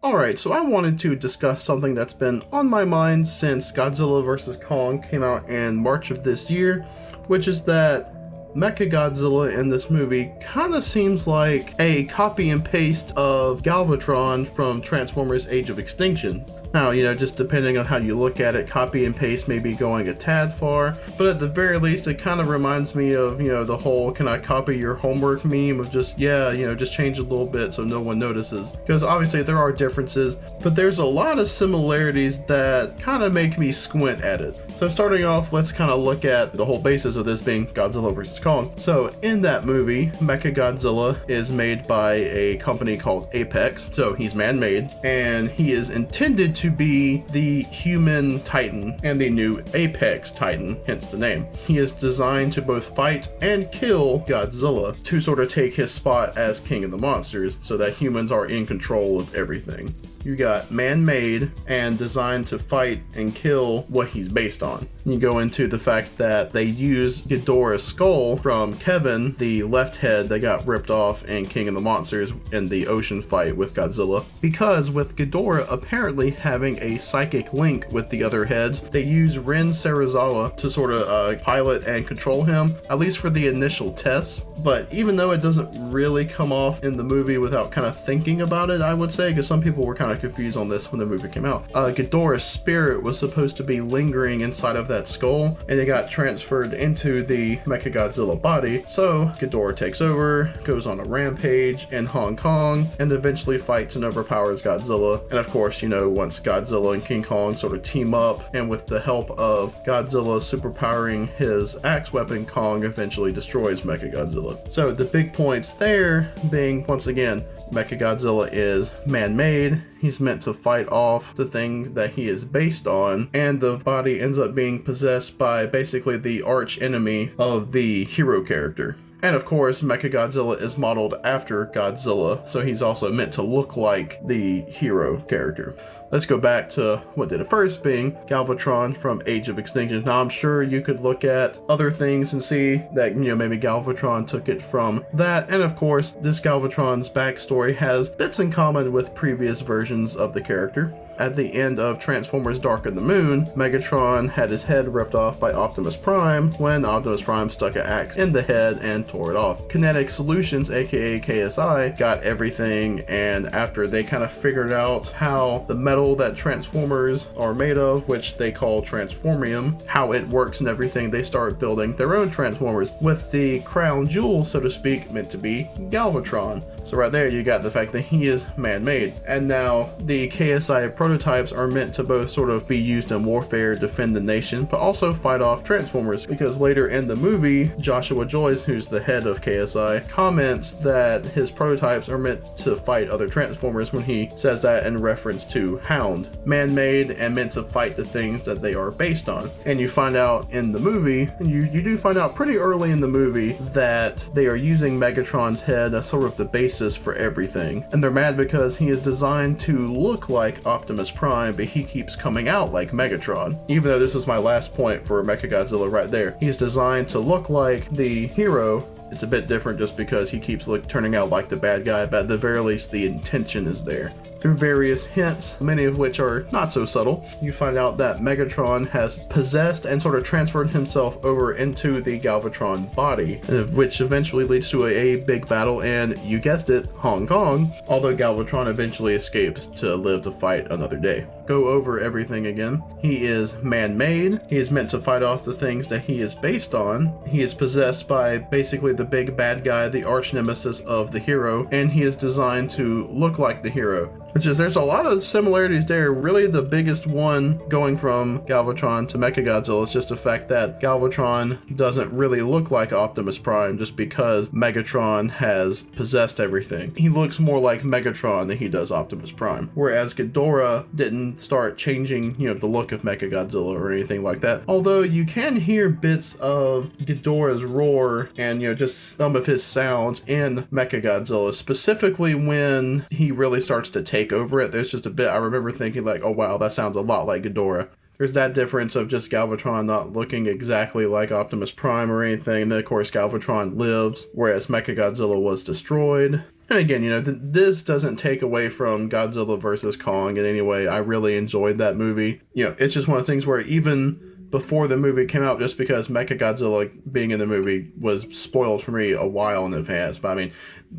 Alright, so I wanted to discuss something that's been on my mind since Godzilla vs. Kong came out in March of this year, which is that Mechagodzilla in this movie kind of seems like a copy and paste of Galvatron from Transformers Age of Extinction. Now, just depending on how you look at it, copy and paste may be going a tad far, but at the very least, it kind of reminds me of, the whole can I copy your homework meme of just, just change a little bit so no one notices. Because obviously there are differences, but there's a lot of similarities that kind of make me squint at it. So starting off, let's kind of look at the whole basis of this being Godzilla vs. Kong. So in that movie, Mechagodzilla is made by a company called Apex. So he's man-made, and he is intended to be the human Titan and the new Apex Titan, hence the name. He is designed to both fight and kill Godzilla to sort of take his spot as king of the monsters so that humans are in control of everything. You got man-made and designed to fight and kill what he's based on. You go into the fact that they used Ghidorah's skull from Kevin, the left head that got ripped off in King of the Monsters in the ocean fight with Godzilla. Because with Ghidorah apparently having a psychic link with the other heads, they use Ren Serizawa to sort of pilot and control him, at least for the initial tests. But even though it doesn't really come off in the movie without kind of thinking about it, I would say, because some people were kind of confused on this when the movie came out. Ghidorah's spirit was supposed to be lingering inside of that skull, and it got transferred into the Mechagodzilla body. So Ghidorah takes over, goes on a rampage in Hong Kong, and eventually fights and overpowers Godzilla. And of course, once Godzilla and King Kong sort of team up, and with the help of Godzilla superpowering his axe weapon, Kong eventually destroys Mechagodzilla. So the big points there being, once again, Mechagodzilla is man-made, he's meant to fight off the thing that he is based on, and the body ends up being possessed by basically the arch enemy of the hero character. And of course, Mechagodzilla is modeled after Godzilla, so he's also meant to look like the hero character. Let's go back to what did it first, being Galvatron from Age of Extinction. Now, I'm sure you could look at other things and see that, maybe Galvatron took it from that. And of course, this Galvatron's backstory has bits in common with previous versions of the character. At the end of Transformers Dark of the Moon, Megatron had his head ripped off by Optimus Prime when Optimus Prime stuck an axe in the head and tore it off. Kinetic Solutions, aka KSI, got everything, and after they kind of figured out how the metal that Transformers are made of, which they call Transformium, how it works and everything, they started building their own Transformers with the crown jewel, so to speak, meant to be Galvatron. So right there you got the fact that he is man-made. And now the KSI prototypes are meant to both sort of be used in warfare, defend the nation, but also fight off Transformers, because later in the movie, Joshua Joyce, who's the head of KSI, comments that his prototypes are meant to fight other Transformers when he says that in reference to Hound. Man-made and meant to fight the things that they are based on. And you find out in the movie, you do find out pretty early in the movie that they are using Megatron's head as sort of the basis for everything. And they're mad because he is designed to look like Optimus Prime, but he keeps coming out like Megatron. Even though this is my last point for Mechagodzilla right there. He's designed to look like the hero. It's a bit different just because he keeps turning out like the bad guy, but at the very least the intention is there. Through various hints, many of which are not so subtle, you find out that Megatron has possessed and sort of transferred himself over into the Galvatron body, which eventually leads to a big battle in, you guessed it, Hong Kong, although Galvatron eventually escapes to live to fight another day. Go over everything again. He is man-made. He is meant to fight off the things that he is based on. He is possessed by basically the big bad guy, the arch nemesis of the hero, and he is designed to look like the hero. It's just, there's a lot of similarities there. Really, the biggest one going from Galvatron to Mechagodzilla is just the fact that Galvatron doesn't really look like Optimus Prime just because Megatron has possessed everything. He looks more like Megatron than he does Optimus Prime. Whereas Ghidorah didn't start changing, the look of Mechagodzilla or anything like that. Although you can hear bits of Ghidorah's roar and, just some of his sounds in Mechagodzilla, specifically when he really starts to take over it. There's just a bit I remember thinking like, oh wow, that sounds a lot like Ghidorah. There's that difference of just Galvatron not looking exactly like Optimus Prime or anything. And then of course Galvatron lives, whereas Mechagodzilla was destroyed. And again, this doesn't take away from Godzilla versus Kong in any way. I really enjoyed that movie. It's just one of the things where even before the movie came out, just because Mechagodzilla being in the movie was spoiled for me a while in advance. But I mean,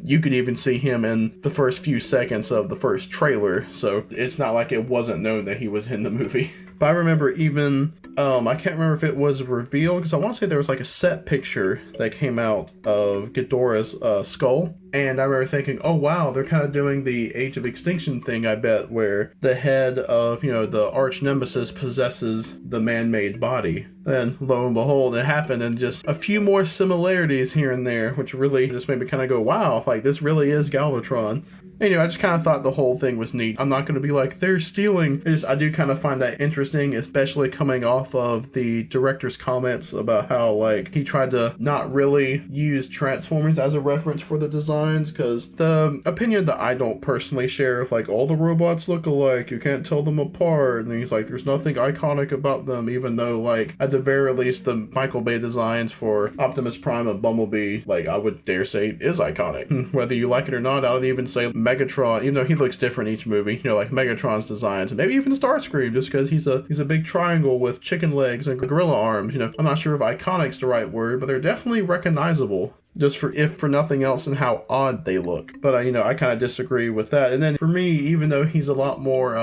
you could even see him in the first few seconds of the first trailer, so it's not like it wasn't known that he was in the movie. But I remember even, I can't remember if it was revealed, because I want to say there was like a set picture that came out of Ghidorah's skull. And I remember thinking, oh wow, they're kind of doing the Age of Extinction thing, I bet, where the head of, the arch nemesis possesses the man-made body. Then, lo and behold, it happened, and just a few more similarities here and there, which really just made me kind of go, wow, like this really is Galvatron. And, I just kind of thought the whole thing was neat. I'm not going to be like, they're stealing. I do kind of find that interesting, especially coming off of the director's comments about how, like, he tried to not really use Transformers as a reference for the designs, because the opinion that I don't personally share of, like, all the robots look alike, you can't tell them apart, and he's like, there's nothing iconic about them, even though, like, at the very least, the Michael Bay designs for Optimus Prime and Bumblebee, like, I would dare say, is iconic. Whether you like it or not, I would even say Megatron, even though he looks different each movie, like Megatron's designs, and maybe even Starscream, just because he's a big triangle with chicken legs and gorilla arms. I'm not sure if iconic's the right word, but they're definitely recognizable, just for nothing else, and how odd they look. But I kind of disagree with that. And then for me, even though he's a lot more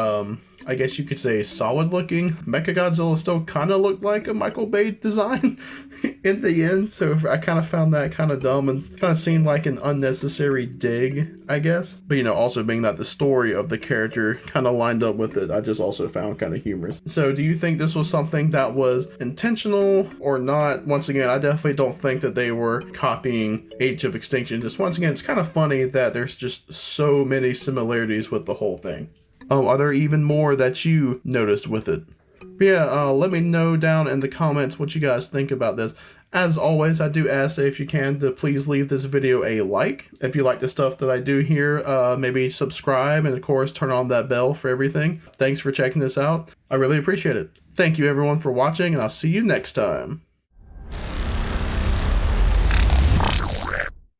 I guess you could say solid looking, Mechagodzilla still kind of looked like a Michael Bay design in the end, so I kind of found that kind of dumb and kind of seemed like an unnecessary dig, I guess. But also being that the story of the character kind of lined up with it, I just also found kind of humorous. So do you think this was something that was intentional or not? Once again, I definitely don't think that they were copying Age of Extinction. Just once again, it's kind of funny that there's just so many similarities with the whole thing. Are there even more that you noticed with it? But yeah, let me know down in the comments what you guys think about this. As always, I do ask if you can to please leave this video a like. If you like the stuff that I do here, maybe subscribe, and of course turn on that bell for everything. Thanks for checking this out. I really appreciate it. Thank you everyone for watching, and I'll see you next time.